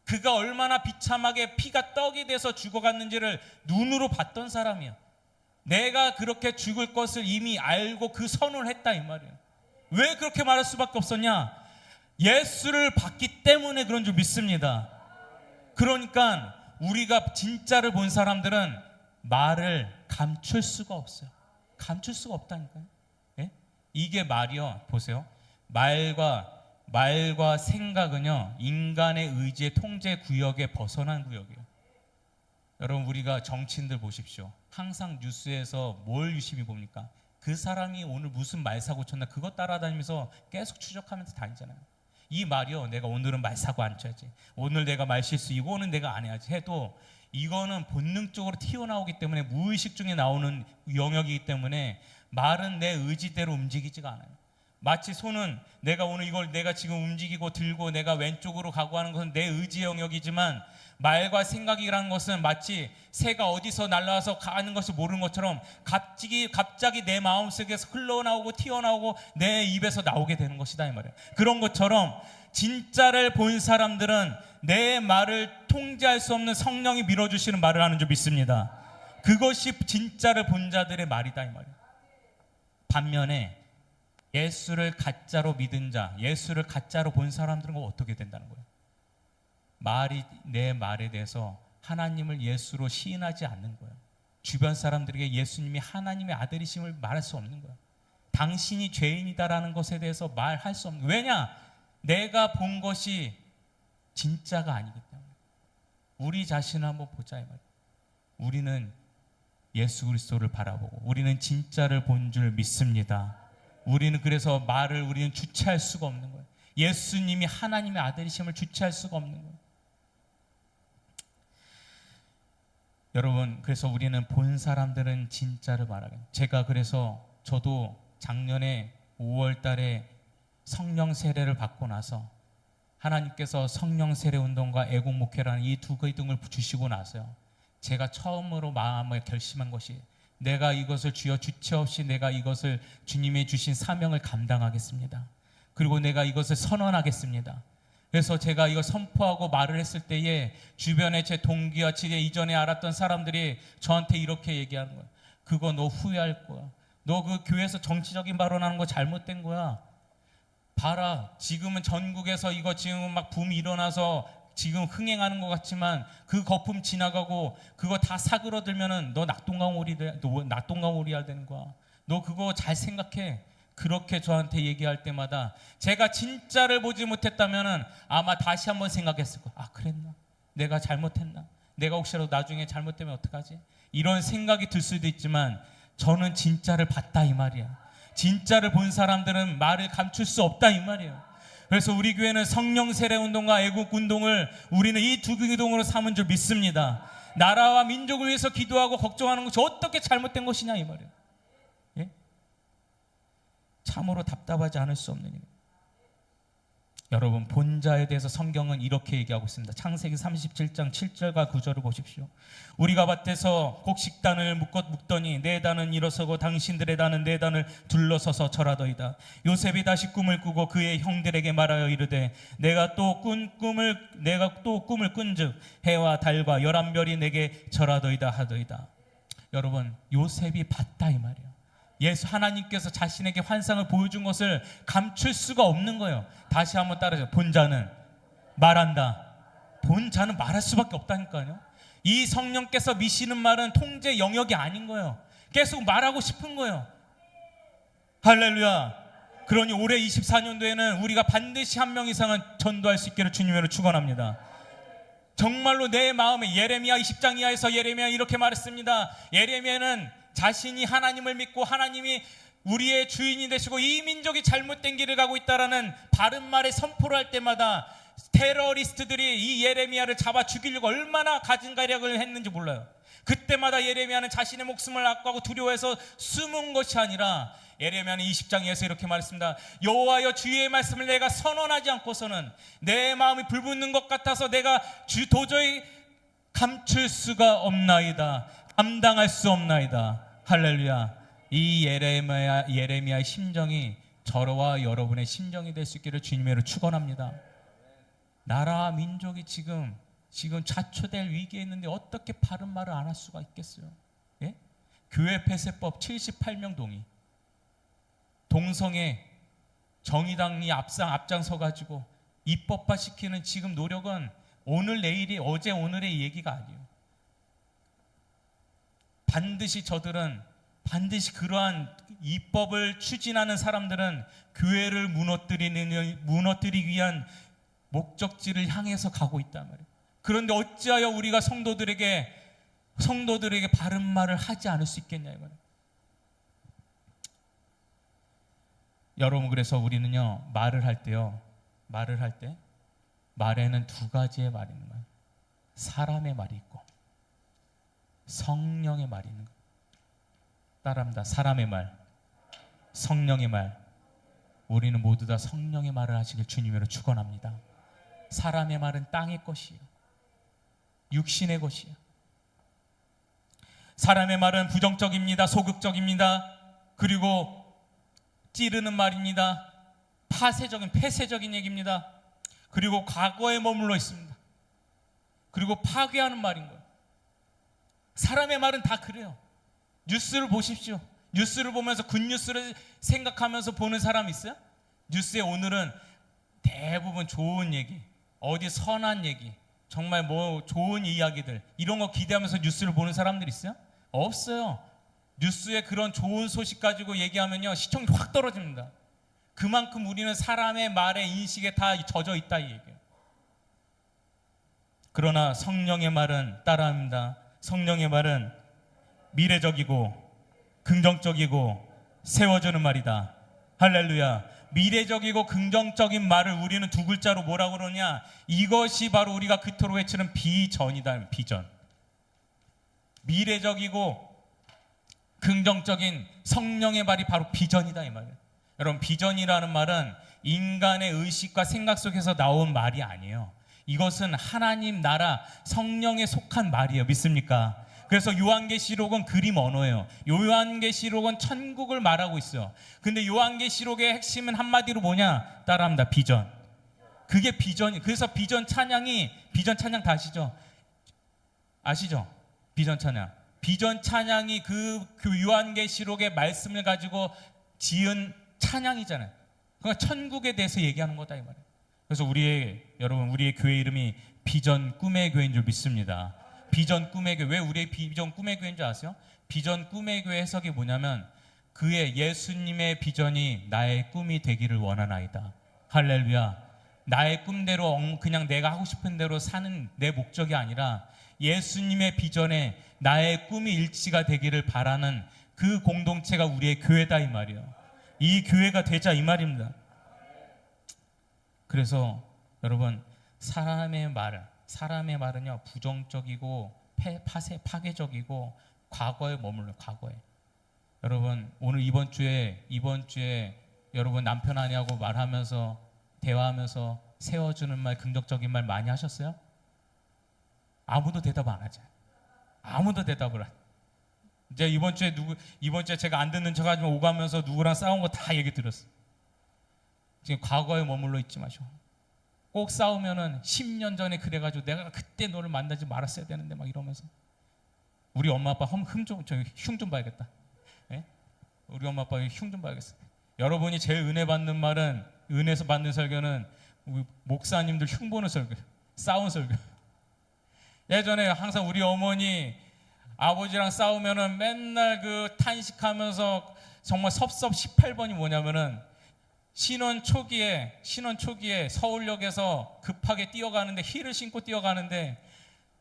그가 얼마나 비참하게 피가 떡이 돼서 죽어갔는지를 눈으로 봤던 사람이야. 내가 그렇게 죽을 것을 이미 알고 그 선언을 했다 이 말이에요. 왜 그렇게 말할 수밖에 없었냐? 예수를 봤기 때문에 그런 줄 믿습니다. 그러니까 우리가 진짜를 본 사람들은 말을 감출 수가 없어요. 감출 수가 없다니까요. 예? 이게 말이요, 보세요. 말과 생각은요, 인간의 의지의 통제 구역에 벗어난 구역이에요. 여러분, 우리가 정치인들 보십시오. 항상 뉴스에서 뭘 유심히 봅니까? 그 사람이 오늘 무슨 말사고 쳤나 그거 따라다니면서 계속 추적하면서 다니잖아요. 이 말이요, 내가 오늘은 말사고 안 쳐야지, 오늘 내가 말실수 이거는 내가 안 해야지 해도 이거는 본능적으로 튀어나오기 때문에 무의식 중에 나오는 영역이기 때문에 말은 내 의지대로 움직이지가 않아요. 마치 손은 내가 오늘 이걸 내가 지금 움직이고 들고 내가 왼쪽으로 가고 하는 것은 내 의지 영역이지만 말과 생각이라는 것은 마치 새가 어디서 날아와서 가는 것을 모르는 것처럼 갑자기 내 마음속에서 흘러나오고 튀어나오고 내 입에서 나오게 되는 것이다 이 말이에요. 그런 것처럼 진짜를 본 사람들은 내 말을 통제할 수 없는 성령이 밀어주시는 말을 하는 줄 믿습니다. 그것이 진짜를 본 자들의 말이다 이 말이에요. 반면에 예수를 가짜로 믿은 자, 예수를 가짜로 본 사람들은 어떻게 된다는 거예요? 내 말에 대해서 하나님을 예수로 시인하지 않는 거예요. 주변 사람들에게 예수님이 하나님의 아들이심을 말할 수 없는 거예요. 당신이 죄인이다라는 것에 대해서 말할 수 없는 거예요. 왜냐? 내가 본 것이 진짜가 아니기 때문에. 우리 자신을 한번 보자 이 말이에요. 우리는 예수 그리스도를 바라보고 우리는 진짜를 본 줄 믿습니다. 우리는 그래서 말을 우리는 주체할 수가 없는 거예요. 예수님이 하나님의 아들이심을 주체할 수가 없는 거예요. 여러분, 그래서 우리는 본 사람들은 진짜를 말하게. 제가 그래서 저도 작년에 5월 달에 성령 세례를 받고 나서 하나님께서 성령 세례 운동과 애국 목회라는 이 두 기둥을 주시고 나서요, 제가 처음으로 마음을 결심한 것이, 내가 이것을 주여 주체 없이 내가 이것을 주님의 주신 사명을 감당하겠습니다. 그리고 내가 이것을 선언하겠습니다. 그래서 제가 이걸 선포하고 말을 했을 때에 주변에 제 동기와 제 이전에 알았던 사람들이 저한테 이렇게 얘기하는 거예요. 그거 너 후회할 거야. 너 그 교회에서 정치적인 발언하는 거 잘못된 거야. 봐라, 지금은 전국에서 이거 지금 막 붐이 일어나서 지금 흥행하는 것 같지만 그 거품 지나가고 그거 다 사그러들면은 너 낙동강오리야 되는 거야. 너 그거 잘 생각해. 그렇게 저한테 얘기할 때마다 제가 진짜를 보지 못했다면은 아마 다시 한번 생각했을 거야. 아, 그랬나? 내가 잘못했나? 내가 혹시라도 나중에 잘못되면 어떡하지? 이런 생각이 들 수도 있지만 저는 진짜를 봤다 이 말이야. 진짜를 본 사람들은 말을 감출 수 없다 이 말이에요. 그래서 우리 교회는 성령 세례 운동과 애국 운동을 우리는 이 두 기둥으로 삼은 줄 믿습니다. 나라와 민족을 위해서 기도하고 걱정하는 것이 어떻게 잘못된 것이냐 이 말이에요. 예? 참으로 답답하지 않을 수 없는 일입니다. 여러분, 본자에 대해서 성경은 이렇게 얘기하고 있습니다. 창세기 37장 7절과 9절을 보십시오. 우리가 밭에서 곡식단을 묶더니 내 단은 일어서고 당신들의 단은 내 단을 둘러서서 절하더이다. 요셉이 다시 꿈을 꾸고 그의 형들에게 말하여 이르되 내가 또 꿈을 꾼즉 해와 달과 11별이 내게 절하더이다 하더이다. 여러분, 요셉이 봤다 이 말이에요. 예수 하나님께서 자신에게 환상을 보여준 것을 감출 수가 없는 거예요. 다시 한번 따라해요. 본자는 말한다. 본자는 말할 수밖에 없다니까요. 이 성령께서 미시는 말은 통제 영역이 아닌 거예요. 계속 말하고 싶은 거예요. 할렐루야. 그러니 올해 24년도에는 우리가 반드시 한 명 이상은 전도할 수 있기를 주님으로 축원합니다. 정말로 내 마음에 예레미야 20장 이하에서 예레미야 이렇게 말했습니다. 예레미야는 자신이 하나님을 믿고 하나님이 우리의 주인이 되시고 이 민족이 잘못된 길을 가고 있다라는 바른 말에 선포를 할 때마다 테러리스트들이 이 예레미야를 잡아 죽이려고 얼마나 가진가력을 했는지 몰라요. 그때마다 예레미야는 자신의 목숨을 아까워하고 두려워해서 숨은 것이 아니라 예레미야는 20장에서 이렇게 말했습니다. 여호와여, 주의 말씀을 내가 선언하지 않고서는 내 마음이 불붙는 것 같아서 내가 도저히 감출 수가 없나이다. 감당할 수 없나이다. 할렐루야. 이 예레미야의 심정이 저와 여러분의 심정이 될 수 있기를 주님으로 축원합니다. 나라와 민족이 지금 자초될 위기에 있는데 어떻게 바른 말을 안 할 수가 있겠어요? 예? 교회 폐쇄법 78명 동의, 동성애 정의당이 앞장서 가지고 입법화 시키는 지금 노력은 오늘 내일이 어제 오늘의 얘기가 아니에요. 반드시 그러한 입법을 추진하는 사람들은 교회를 무너뜨리기 위한 목적지를 향해서 가고 있단 말이에요. 그런데 어찌하여 우리가 성도들에게 바른 말을 하지 않을 수 있겠냐 이 말이에요. 여러분, 그래서 우리는요, 말을 할 때 말에는 두 가지의 말이 있는 거예요. 사람의 말이 있고 성령의 말이 있는 거예요. 따라합니다. 사람의 말, 성령의 말. 우리는 모두 다 성령의 말을 하시길 주님으로 축원합니다. 사람의 말은 땅의 것이에요. 육신의 것이에요. 사람의 말은 부정적입니다. 소극적입니다. 그리고 찌르는 말입니다. 폐쇄적인 얘기입니다. 그리고 과거에 머물러 있습니다. 그리고 파괴하는 말인 거예요. 사람의 말은 다 그래요. 뉴스를 보십시오. 뉴스를 보면서 굿뉴스를 생각하면서 보는 사람 있어요? 뉴스에 오늘은 대부분 좋은 얘기, 어디 선한 얘기, 정말 좋은 이야기들, 이런 거 기대하면서 뉴스를 보는 사람들 있어요? 없어요. 뉴스에 그런 좋은 소식 가지고 얘기하면요, 시청률 확 떨어집니다. 그만큼 우리는 사람의 말에 인식에 다 젖어 있다 이 얘기예요. 그러나 성령의 말은 따라합니다. 성령의 말은 미래적이고 긍정적이고 세워주는 말이다. 할렐루야. 미래적이고 긍정적인 말을 우리는 두 글자로 뭐라고 그러냐, 이것이 바로 우리가 그토록 외치는 비전이다. 비전. 미래적이고 긍정적인 성령의 말이 바로 비전이다 이 말이에요. 여러분, 비전이라는 말은 인간의 의식과 생각 속에서 나온 말이 아니에요. 이것은 하나님 나라 성령에 속한 말이에요. 믿습니까? 그래서 요한계시록은 그림 언어예요. 요한계시록은 천국을 말하고 있어요. 근데 요한계시록의 핵심은 한마디로 뭐냐? 따라합니다. 비전. 그게 비전이. 그래서 비전 찬양 다 아시죠? 아시죠? 비전 찬양. 비전 찬양이 그 요한계시록의 말씀을 가지고 지은 찬양이잖아요. 그러니까 천국에 대해서 얘기하는 거다 이 말이에요. 그래서 여러분 우리의 교회 이름이 비전 꿈의 교회인 줄 믿습니다. 비전 꿈의 교회. 왜 우리의 비전 꿈의 교회인 줄 아세요? 비전 꿈의 교회 해석이 뭐냐면 그의 예수님의 비전이 나의 꿈이 되기를 원하나이다. 할렐루야. 나의 꿈대로 그냥 내가 하고 싶은 대로 사는 내 목적이 아니라 예수님의 비전에 나의 꿈이 일치가 되기를 바라는 그 공동체가 우리의 교회다 이 말이에요. 이 교회가 되자 이 말입니다. 그래서 여러분, 사람의 말은요 부정적이고 파괴적이고 과거에 머물러. 과거에. 여러분, 오늘 이번 주에 여러분 남편 아내하고 말하면서 대화하면서 세워주는 말, 긍정적인 말 많이 하셨어요? 아무도 대답 안 하죠. 아무도 대답을 안. 이제 이번 주에 제가 안 듣는 척하지만 오가면서 누구랑 싸운 거 다 얘기 들었어. 지금 과거에 머물러 있지 마시고. 꼭 싸우면은 10년 전에 그래가지고 내가 그때 너를 만나지 말았어야 되는데 막 이러면서. 우리 엄마 아빠 흉 좀 봐야겠다. 예? 우리 엄마 아빠 흉 좀 봐야겠어. 여러분이 제일 은혜 받는 말은, 은혜에서 받는 설교는 우리 목사님들 흉 보는 설교, 싸운 설교. 예전에 항상 우리 어머니 아버지랑 싸우면은 맨날 그 탄식하면서 정말 섭섭 18번이 뭐냐면은 신혼 초기에 서울역에서 급하게 뛰어가는데 힐을 신고 뛰어가는데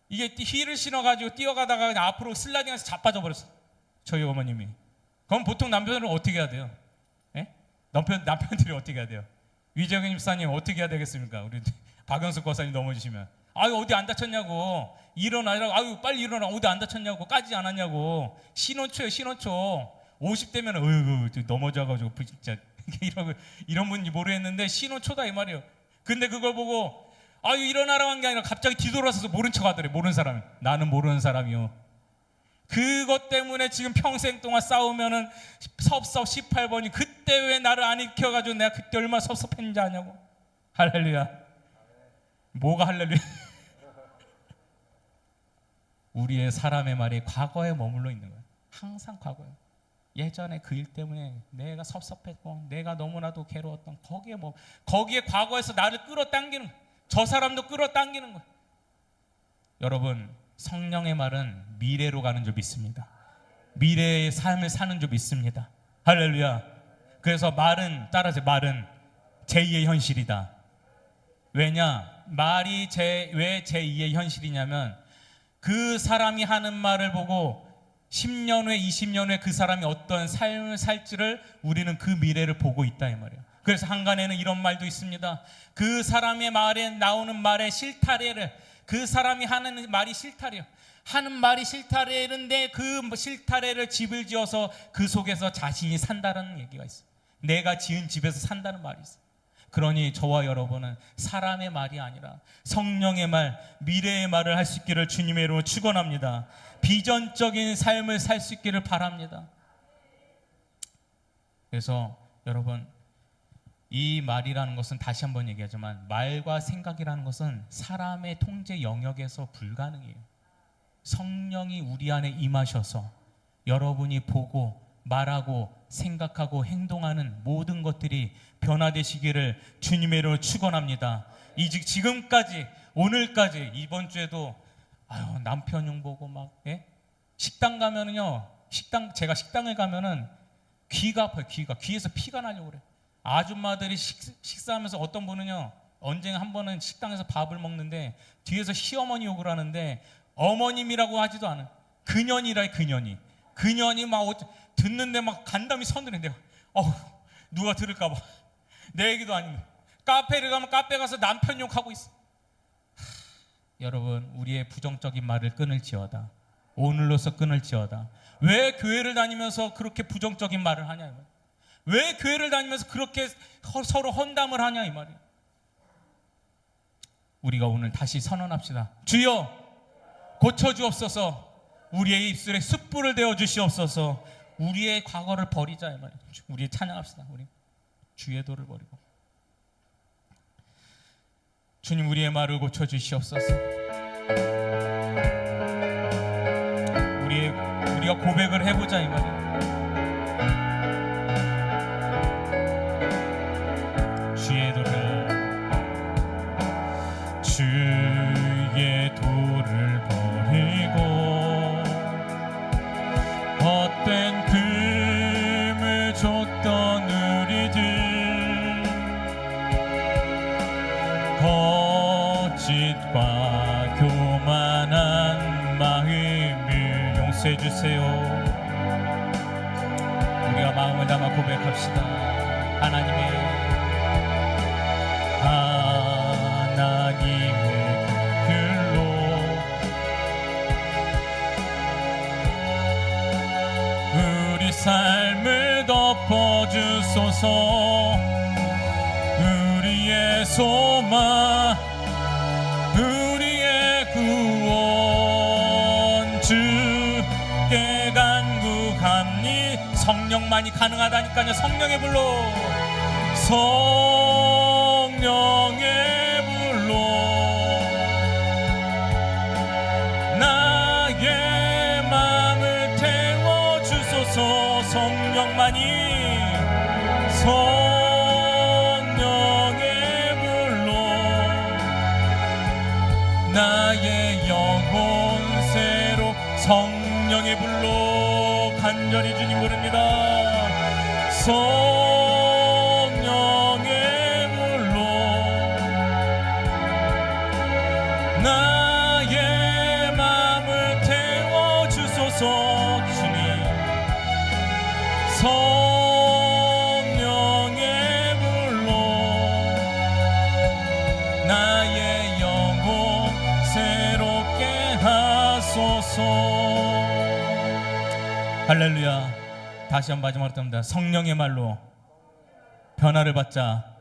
이게 힐을 신어가지고 뛰어가다가 그냥 앞으로 슬라이딩해서 자빠져 버렸어. 저희 어머님이. 그럼 보통 남편들은 어떻게 해야 돼요? 예? 남편들이 어떻게 해야 돼요? 위재경 집사님 어떻게 해야 되겠습니까? 우리 박영숙 권사님 넘어지시면 아유 어디 안 다쳤냐고, 일어나라고, 아유 빨리 일어나, 어디 안 다쳤냐고, 까지 않았냐고. 신혼초에 신혼초 50대면 어이구 넘어져가지고 진짜 이런 분인지 모르겠는데 신혼초다 이 말이에요. 근데 그걸 보고 아유 일어나라고 한 게 아니라 갑자기 뒤돌아서서 모른 척 하더래. 모르는 사람이. 나는 모르는 사람이요. 그것 때문에 지금 평생 동안 싸우면은 섭섭 18번이 그때 왜 나를 안 익혀가지고 내가 그때 얼마나 섭섭했는지 아냐고. 할렐루야. 뭐가 할렐루야. 우리의 사람의 말이 과거에 머물러 있는 거예요. 항상 과거에. 예전에 그 일 때문에 내가 섭섭했고 내가 너무나도 괴로웠던 거기에 과거에서 나를 끌어당기는 거예요. 저 사람도 끌어당기는 거예요. 여러분, 성령의 말은 미래로 가는 줄 믿습니다. 미래의 삶을 사는 줄 믿습니다. 할렐루야. 그래서 말은 따라서 말은 제2의 현실이다. 왜냐? 말이 왜 제2의 현실이냐면 그 사람이 하는 말을 보고 10년 후에 20년 후에 그 사람이 어떤 삶을 살지를 우리는 그 미래를 보고 있다 이 말이에요. 그래서 한간에는 이런 말도 있습니다. 그 사람의 말에 나오는 말의 실타래를, 그 사람이 하는 말이 실타래요. 하는 말이 실타래인데 그 실타래를 집을 지어서 그 속에서 자신이 산다는 얘기가 있어요. 내가 지은 집에서 산다는 말이 있어요. 그러니 저와 여러분은 사람의 말이 아니라 성령의 말, 미래의 말을 할 수 있기를 주님의 이름으로 축원합니다. 비전적인 삶을 살 수 있기를 바랍니다. 그래서 여러분, 이 말이라는 것은 다시 한번 얘기하지만 말과 생각이라는 것은 사람의 통제 영역에서 불가능해요. 성령이 우리 안에 임하셔서 여러분이 보고 말하고 생각하고 행동하는 모든 것들이 변화되시기를 주님의 이름으로 축원합니다. 지금까지 오늘까지 이번 주에도 남편 용 보고 막 식당 가면은요, 제가 식당에 가면은 귀가 아파요. 귀에서 피가 나려고 그래. 아줌마들이 식사하면서 어떤 분은요, 언젠가 한 번은 식당에서 밥을 먹는데 뒤에서 시어머니 욕을 하는데 어머님이라고 하지도 않아요. 그년이 막 듣는데 막 간담이 서늘해. 누가 들을까봐. 내 얘기도 아닌데. 카페를 가면 카페 가서 남편 욕하고 있어. 여러분, 우리의 부정적인 말을 끊을지어다. 오늘로서 끊을지어다. 왜 교회를 다니면서 그렇게 부정적인 말을 하냐 이 말이에요. 왜 교회를 다니면서 그렇게 서로 헌담을 하냐 이 말이에요. 우리가 오늘 다시 선언합시다. 주여 고쳐주옵소서. 우리의 입술에 숯불을 대어 주시옵소서. 우리의 과거를 버리자 이 말이에요. 우리 찬양합시다. 우리 주의 도를 버리고. 주님 우리의 말을 고쳐주시옵소서. 우리가 고백을 해보자 이 말이에요. 주의 도를 버리고 헛된 금을 줬던 우리들 거짓과 교만한 마음을 용서해 주세요. 우리가 마음을 담아 고백합시다. 하나님의 글로 우리 삶을 덮어주소서. 우리의 소망 우리의 구원 주께 간구합니. 성령만이 가능하다니까요. 성령의 불로 성령의 불로 나의 마음을 태워주소서. 성령만이 성령의 불로 나의 영혼 새로 성령의 불로 간절히 주님 부릅니다. 성령의 불로 나의 마음을 태워주소서. 주님 성령의 불로 나의 영혼 새롭게 하소서. 할렐루야. 다시 한번 마지막으로 듭니다. 성령의 말로 변화를 받자.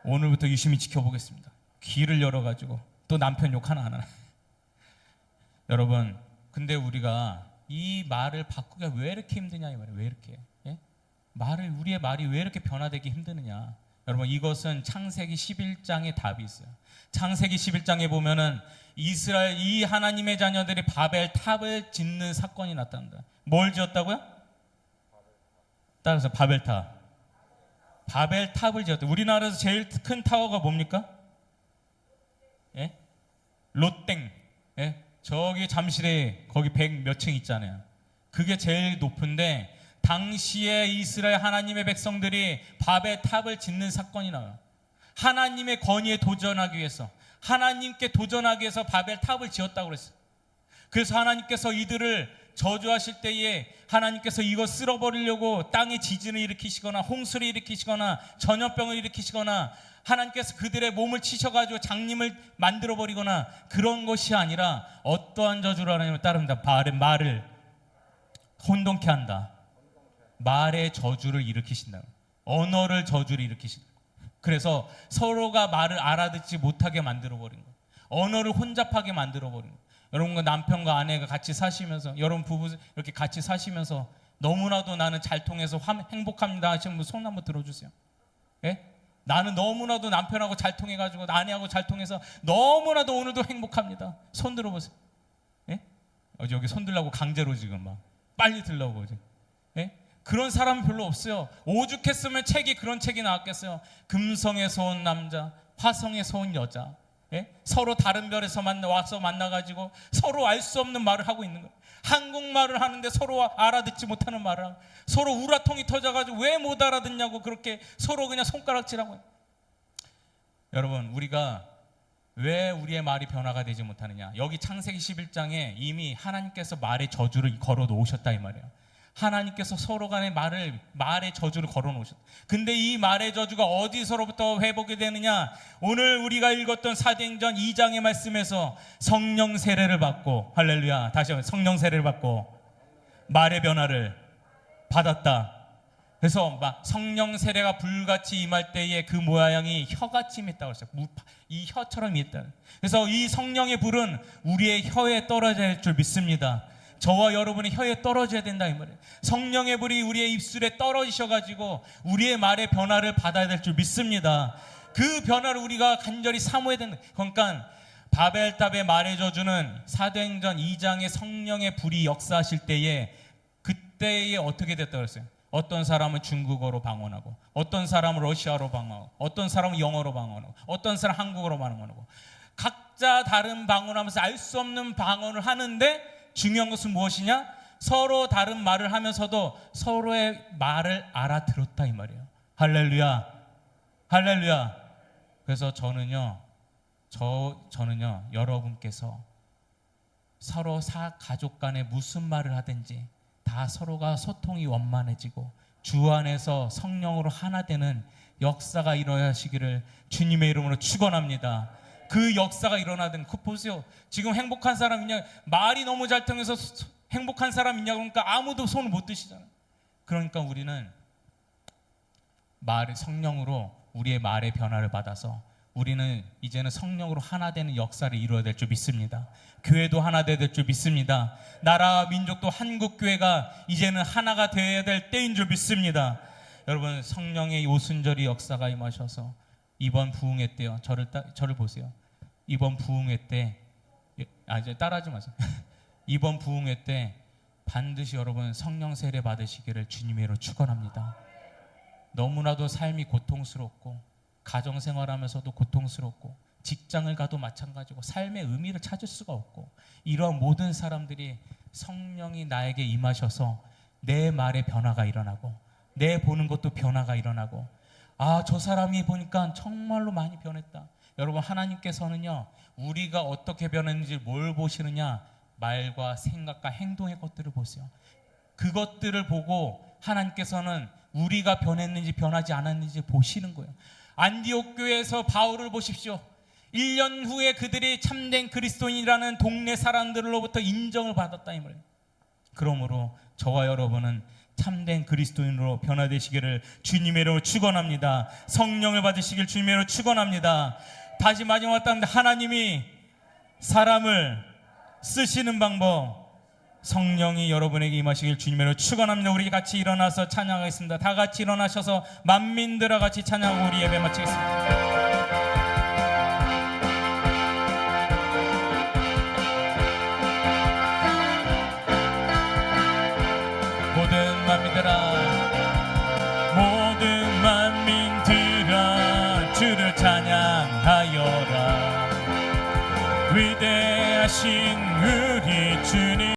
오늘부터 유심히 지켜보겠습니다. 귀를 열어가지고 또 남편 욕 하나 안 하나. 여러분 근데 우리가 이 말을 바꾸기가 왜 이렇게 힘드냐 이 말이에요. 왜 이렇게 우리의 말이 왜 이렇게 변화되기 힘드느냐. 여러분 이것은 창세기 11장에 답이 있어요. 창세기 11장에 보면은 이스라엘 이 하나님의 자녀들이 바벨 탑을 짓는 사건이 나타난다. 뭘 지었다고요? 따라서 바벨탑. 바벨탑을 지었다. 우리나라에서 제일 큰 타워가 뭡니까? 예? 롯땡. 예? 저기 잠실에 거기 100 몇 층 있잖아요. 그게 제일 높은데 당시에 이스라엘 하나님의 백성들이 바벨탑을 짓는 사건이 나와요. 하나님의 권위에 도전하기 위해서, 하나님께 도전하기 위해서 바벨탑을 지었다고 그랬어요. 그래서 하나님께서 이들을 저주하실 때에 하나님께서 이거 쓸어버리려고 땅에 지진을 일으키시거나 홍수를 일으키시거나 전염병을 일으키시거나 하나님께서 그들의 몸을 치셔가지고 장님을 만들어버리거나 그런 것이 아니라 어떠한 저주를 하나님을 따릅니다. 말을 혼돈케 한다. 말의 저주를 일으키신다. 언어를 저주를 일으키신다. 그래서 서로가 말을 알아듣지 못하게 만들어버린 거예요. 언어를 혼잡하게 만들어버린 거예요. 여러분과 남편과 아내가 같이 사시면서, 여러분 부부 이렇게 같이 사시면서 너무나도 나는 잘 통해서 행복합니다 하시는 분 손 한번 들어주세요. 예? 나는 너무나도 남편하고 잘 통해가지고 아내하고 잘 통해서 너무나도 오늘도 행복합니다. 손 들어보세요. 예? 여기 손 들라고 강제로 지금 막 빨리 들라고 지금. 예? 그런 사람은 별로 없어요. 오죽했으면 그런 책이 나왔겠어요. 금성에서 온 남자, 화성에서 온 여자. 예? 서로 다른 별에서 와서 만나가지고 서로 알 수 없는 말을 하고 있는 거예요. 한국말을 하는데 서로 알아듣지 못하는 말을 하고, 서로 우라통이 터져가지고 왜 못 알아듣냐고 그렇게 서로 그냥 손가락질하고. 여러분 우리가 왜 우리의 말이 변화가 되지 못하느냐. 여기 창세기 11장에 이미 하나님께서 말의 저주를 걸어 놓으셨다 이 말이에요. 하나님께서 서로 간에 말의 저주를 걸어 놓으셨다. 근데 이 말의 저주가 어디서로부터 회복이 되느냐? 오늘 우리가 읽었던 사도행전 2장의 말씀에서 성령 세례를 받고, 할렐루야, 다시 한번 성령 세례를 받고 말의 변화를 받았다. 그래서 막 성령 세례가 불같이 임할 때에 그 모양이 혀같이 임했다고 했어요. 이 혀처럼 임했다. 그래서 이 성령의 불은 우리의 혀에 떨어져야 할 줄 믿습니다. 저와 여러분의 혀에 떨어져야 된다 이 말이에요. 성령의 불이 우리의 입술에 떨어지셔가지고 우리의 말의 변화를 받아야 될 줄 믿습니다. 그 변화를 우리가 간절히 사모해야 된다. 그러니까 바벨탑의 말의 저주는 사도행전 2장의 성령의 불이 역사하실 때에 그때에 어떻게 됐다고 그랬어요? 어떤 사람은 중국어로 방언하고, 어떤 사람은 러시아로 방언하고, 어떤 사람은 영어로 방언하고, 어떤 사람은 한국어로 방언하고, 각자 다른 방언하면서 알 수 없는 방언을 하는데 중요한 것은 무엇이냐? 서로 다른 말을 하면서도 서로의 말을 알아들었다 이 말이에요. 할렐루야, 할렐루야. 그래서 저는요 여러분께서 서로 가족 간에 무슨 말을 하든지 다 서로가 소통이 원만해지고 주 안에서 성령으로 하나 되는 역사가 일어나시기를 주님의 이름으로 축원합니다. 그 역사가 일어나든, 그 보세요. 지금 행복한 사람 있냐? 말이 너무 잘 통해서 행복한 사람 있냐? 그러니까 아무도 손을 못 드시잖아요. 그러니까 우리는 성령으로 우리의 말의 변화를 받아서 우리는 이제는 성령으로 하나 되는 역사를 이루어야 될 줄 믿습니다. 교회도 하나 되어야 될 줄 믿습니다. 나라와 민족도 한국교회가 이제는 하나가 되어야 될 때인 줄 믿습니다. 여러분, 성령의 오순절이 역사가 임하셔서 이번 부흥회 때요. 저를 보세요. 이번 부흥회 때, 이제 따라하지 마세요. 이번 부흥회 때 반드시 여러분 성령 세례 받으시기를 주님의 이름으로 축원합니다. 너무나도 삶이 고통스럽고, 가정생활하면서도 고통스럽고, 직장을 가도 마찬가지고, 삶의 의미를 찾을 수가 없고, 이러한 모든 사람들이 성령이 나에게 임하셔서 내 말에 변화가 일어나고, 내 보는 것도 변화가 일어나고, 아, 저 사람이 보니까 정말로 많이 변했다. 여러분, 하나님께서는요 우리가 어떻게 변했는지 뭘 보시느냐? 말과 생각과 행동의 것들을 보세요. 그것들을 보고 하나님께서는 우리가 변했는지 변하지 않았는지 보시는 거예요. 안디옥 교회에서 바울을 보십시오. 1년 후에 그들이 참된 그리스도인이라는 동네 사람들로부터 인정을 받았다 이 말이에요. 그러므로 저와 여러분은 참된 그리스도인으로 변화되시기를 주님의 이름으로 축원합니다. 성령을 받으시길 주님의 이름으로 축원합니다. 다시 마지막 답니다. 하나님이 사람을 쓰시는 방법, 성령이 여러분에게 임하시길 주님의 이름으로 축원합니다. 우리 같이 일어나서 찬양하겠습니다. 다 같이 일어나셔서 만민들과 같이 찬양하고 우리 예배 마치겠습니다. 모든 만민들아 주를 찬양하여라. 위대하신 우리 주님